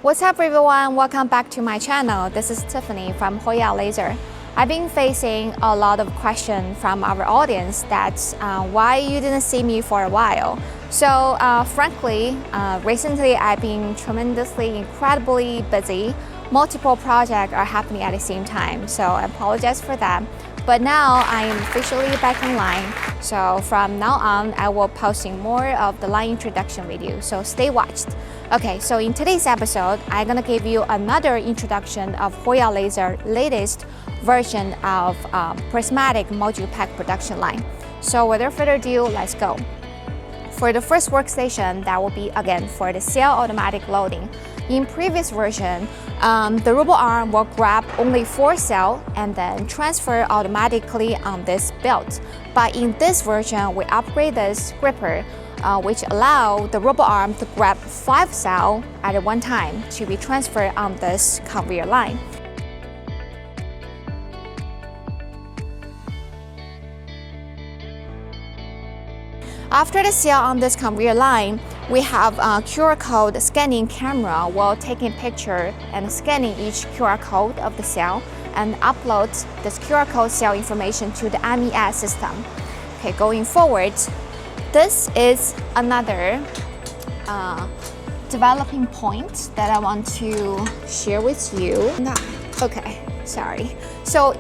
What's up everyone, welcome back to my channel. This is Tiffany from Huiyao Laser. I've been facing a lot of questions from our audience that's why you didn't see me for a while. So frankly, recently I've been tremendously, incredibly busy. Multiple projects are happening at the same time, so I apologize for that. But now I am officially back in line. So from now on, I will posting more of the line introduction video, so stay watched. Okay, so in today's episode, I'm gonna give you another introduction of Huiyao Laser latest version of prismatic module pack production line. So without further ado, let's go. For the first workstation, that will be again for the cell automatic loading. In previous version, the robot arm will grab only 4 cells and then transfer automatically on this belt. But in this version, we upgrade this gripper, which allow the robot arm to grab 5 cells at one time to be transferred on this conveyor line. After the cell on this conveyor line, we have a QR code scanning camera while taking picture and scanning each QR code of the cell and upload this QR code cell information to the MES system. Okay, going forward, this is another developing point that I want to share with you. Okay, sorry. So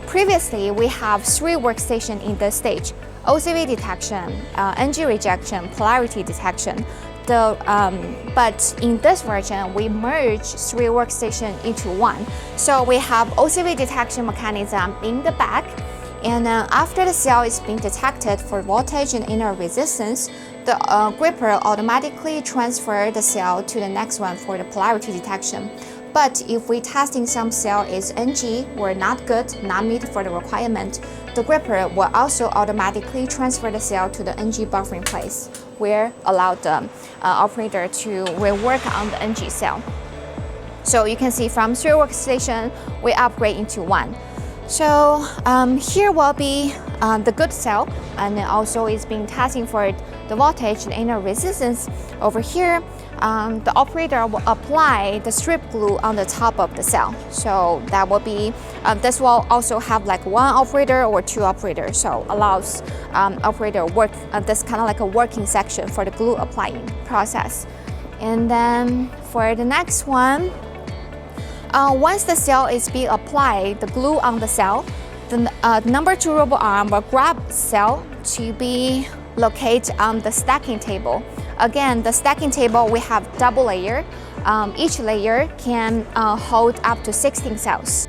previously, we have 3 workstations in this stage. OCV detection, NG rejection, polarity detection. But in this version, we merge 3 workstations into one. So we have OCV detection mechanism in the back, and after the cell is being detected for voltage and inner resistance, the gripper automatically transfers the cell to the next one for the polarity detection. But if we testing some cell is NG or not good, not meet for the requirement, the gripper will also automatically transfer the cell to the NG buffering place, where allow the operator to rework on the NG cell. So you can see from 3 workstation, we upgrade into 1. So here will be the good cell, and also it's being testing for the voltage and inner resistance. Over here, the operator will apply the strip glue on the top of the cell. So that will be, this will also have like 1 operator or 2 operators. So allows operator work, this kind of like a working section for the glue applying process. And then for the next one, once the cell is being applied, the glue on the cell, the number 2 robot arm will grab cell to be located on the stacking table. Again, the stacking table, we have double layer. Each layer can hold up to 16 cells.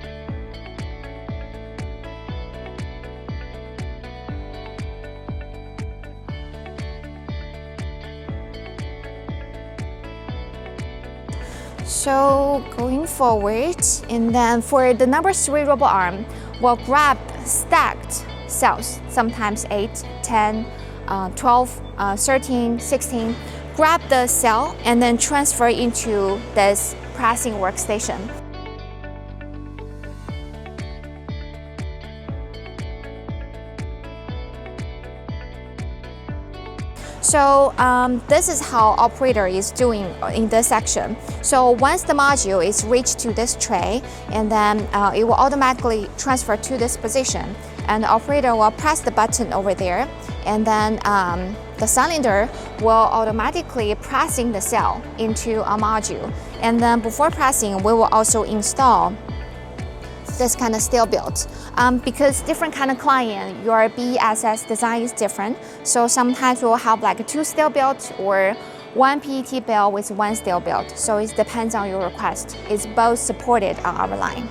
So going forward, and then for the number 3 robot arm, we'll grab stacked cells, sometimes 8, 10, 12, 13, 16, grab the cell and then transfer into this pressing workstation. So this is how operator is doing in this section. So once the module is reached to this tray, and then it will automatically transfer to this position, and the operator will press the button over there, and then the cylinder will automatically pressing the cell into a module. And then before pressing, we will also install this kind of steel belt. Because different kind of client, your BESS design is different. So sometimes we'll have like 2 steel belts or 1 PET belt with 1 steel belt. So it depends on your request. It's both supported on our line.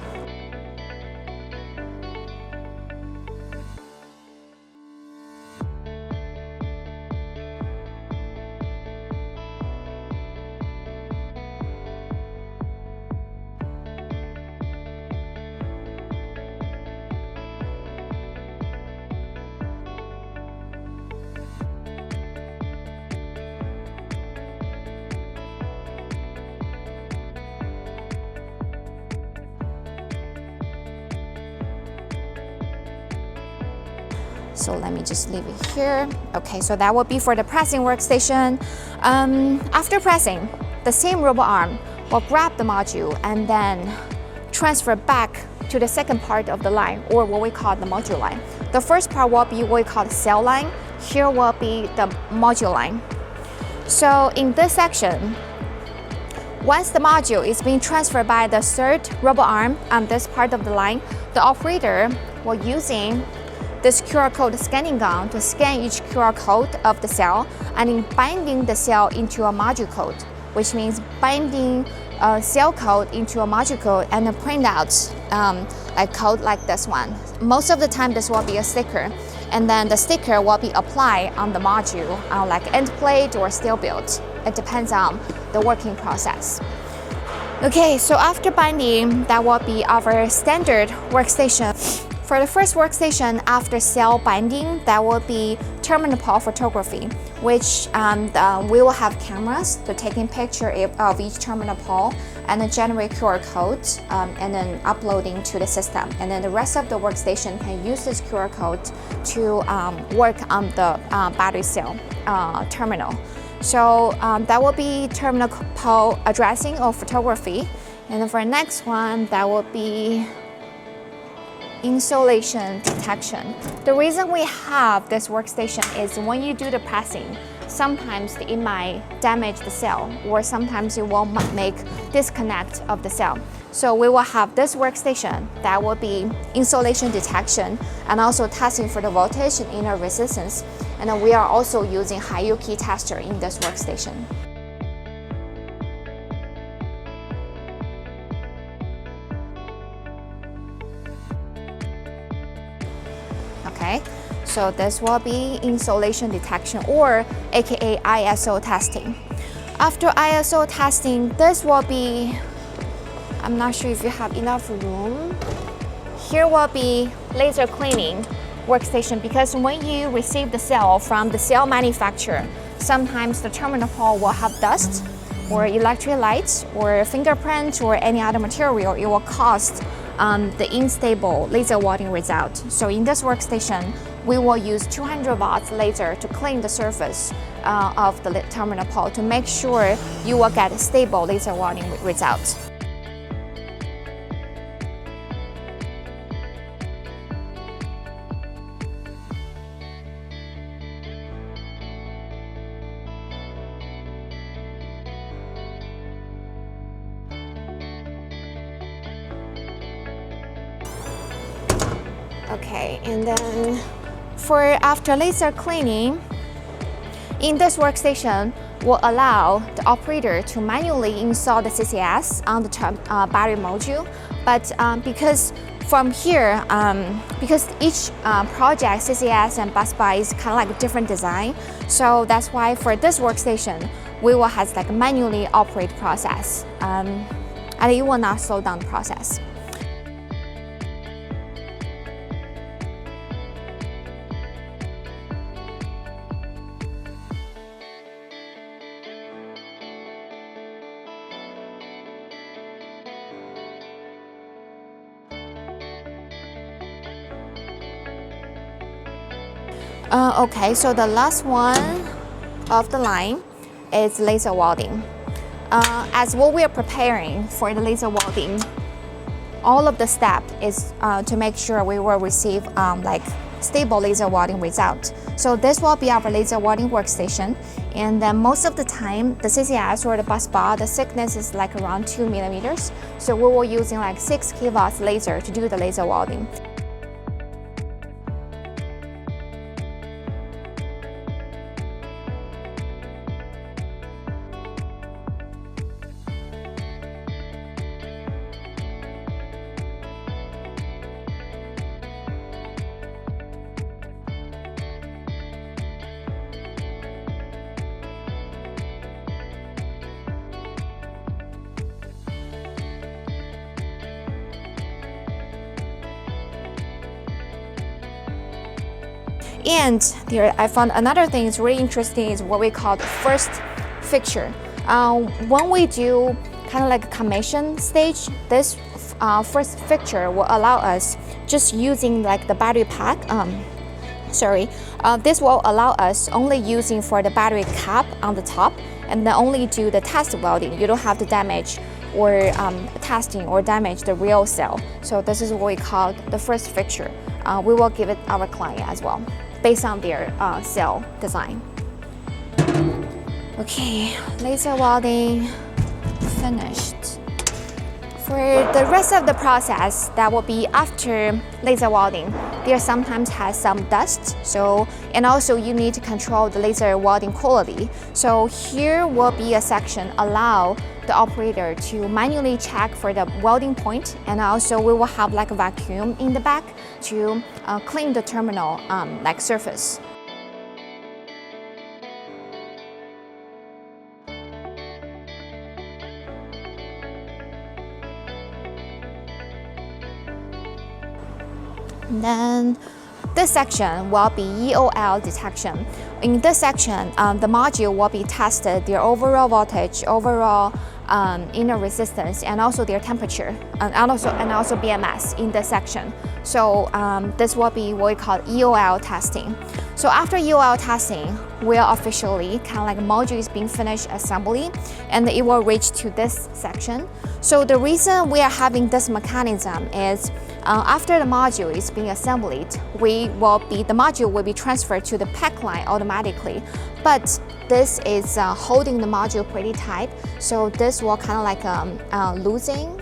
So let me just leave it here. Okay, so that will be for the pressing workstation. After pressing, the same robot arm will grab the module and then transfer back to the second part of the line, or what we call the module line. The first part will be what we call the cell line. Here will be the module line. So in this section, once the module is being transferred by the third robot arm on this part of the line, the operator will using this QR code scanning gun to scan each QR code of the cell and then binding the cell into a module code, which means binding a cell code into a module code and then print out a code like this one. Most of the time this will be a sticker, and then the sticker will be applied on the module like end plate or steel build. It depends on the working process. Okay, so after binding, that will be our standard workstation. For the first workstation after cell binding, that will be terminal pole photography, which we will have cameras to taking picture of each terminal pole and then generate QR codes and then uploading to the system. And then the rest of the workstation can use this QR code to work on the battery cell terminal. So that will be terminal pole addressing or photography. And then for the next one, that will be insolation detection. The reason we have this workstation is when you do the pressing, sometimes it might damage the cell, or sometimes it will make disconnect of the cell. So we will have this workstation that will be insolation detection and also testing for the voltage and inner resistance. And then we are also using Huiyao key tester in this workstation. Okay, so this will be insolation detection, or aka ISO testing. After ISO testing, this will be, I'm not sure if you have enough room. Here will be laser cleaning workstation, because when you receive the cell from the cell manufacturer, sometimes the terminal pole will have dust or electric lights or fingerprint or any other material. It will cause the unstable laser welding result. So in this workstation, we will use 200 watts laser to clean the surface of the terminal pole to make sure you will get a stable laser welding result. Okay, and then for after laser cleaning, in this workstation will allow the operator to manually install the CCS on the battery module. But because from here, because each project CCS and Busbar is kind of like a different design, so that's why for this workstation we will have like a manually operate process, and it will not slow down the process. Okay, so the last one of the line is laser welding. As what we are preparing for the laser welding, all of the step is to make sure we will receive like stable laser welding result. So this will be our laser welding workstation, and then most of the time the CCS or the Busbar, the thickness is like around 2 millimeters. So we will using like 6 kilowatts laser to do the laser welding. And here I found another thing is really interesting is what we call the first fixture. When we do kind of like a commission stage, this first fixture will allow us just using like the battery pack. This will allow us only using for the battery cap on the top, and then only do the test welding. You don't have to damage or testing or damage the real cell. So this is what we call the first fixture. We will give it our client as well, based on their cell design. Okay, laser welding finished. For the rest of the process, that will be after laser welding, there sometimes has some dust. And also you need to control the laser welding quality. So here will be a section allow the operator to manually check for the welding point, and also we will have like a vacuum in the back to clean the terminal like surface. And then this section will be EOL detection. In this section, the module will be tested their overall voltage, overall inner resistance, and also their temperature, and also BMS in this section. So this will be what we call EOL testing. So after EOL testing, we are officially kind of like module is being finished assembly, and it will reach to this section. So the reason we are having this mechanism is after the module is being assembled, the module will be transferred to the pack line automatically. But this is holding the module pretty tight, so this will kind of like losing,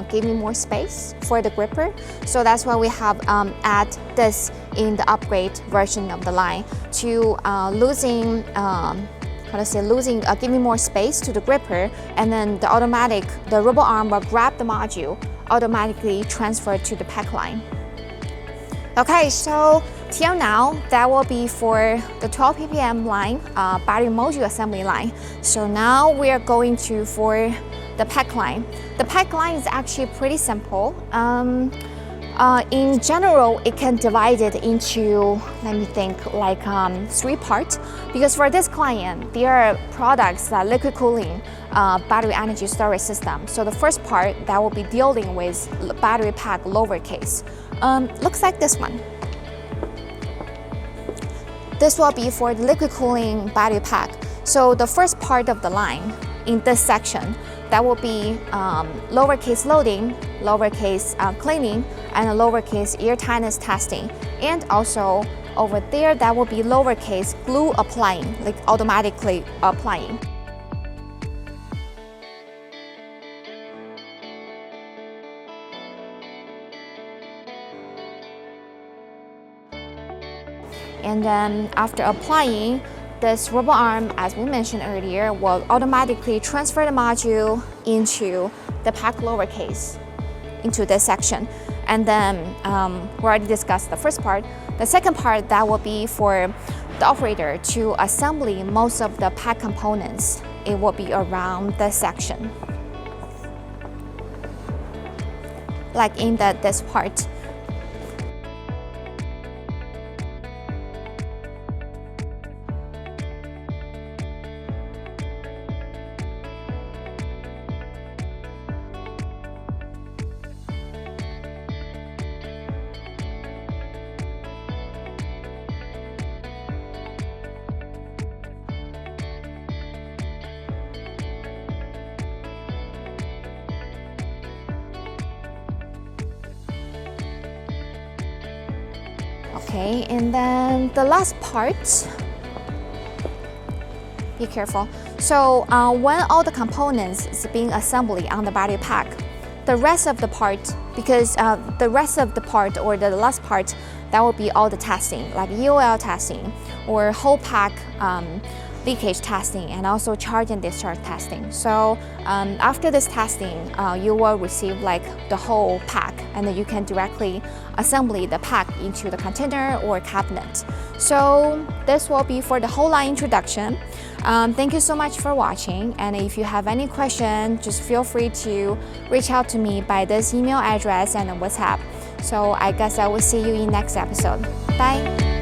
giving more space for the gripper. So that's why we have add this in the upgrade version of the line to giving more space to the gripper, and then the robot arm will grab the module, automatically transferred to the pack line. Okay, so till now, that will be for the 12 ppm line, battery module assembly line. So now we are going for the pack line. The pack line is actually pretty simple. In general, it can divide it into, let me think, like 3 parts. Because for this client, their products are liquid cooling, battery energy storage system. So the first part that will be dealing with battery pack lowercase. Looks like this one. This will be for the liquid cooling battery pack. So the first part of the line in this section, that will be lowercase loading, lowercase cleaning, and a lowercase air tightness testing. And also over there, that will be lowercase glue applying, like automatically applying. And then after applying, this robot arm, as we mentioned earlier, will automatically transfer the module into the pack lowercase, into this section. And then we already discussed the first part. The second part, that will be for the operator to assembly most of the pack components. It will be around this section, like in this part. Okay, and then the last part, be careful. So when all the components is being assembled on the battery pack, the rest of the part, because the rest of the part or the last part, that will be all the testing, like EOL testing or whole pack leakage testing, and also charge and discharge testing. So after this testing, you will receive like the whole pack, and then you can directly assemble the pack into the container or cabinet. So this will be for the whole line introduction. Thank you so much for watching, and if you have any question, just feel free to reach out to me by this email address and WhatsApp. So I guess I will see you in next episode. Bye.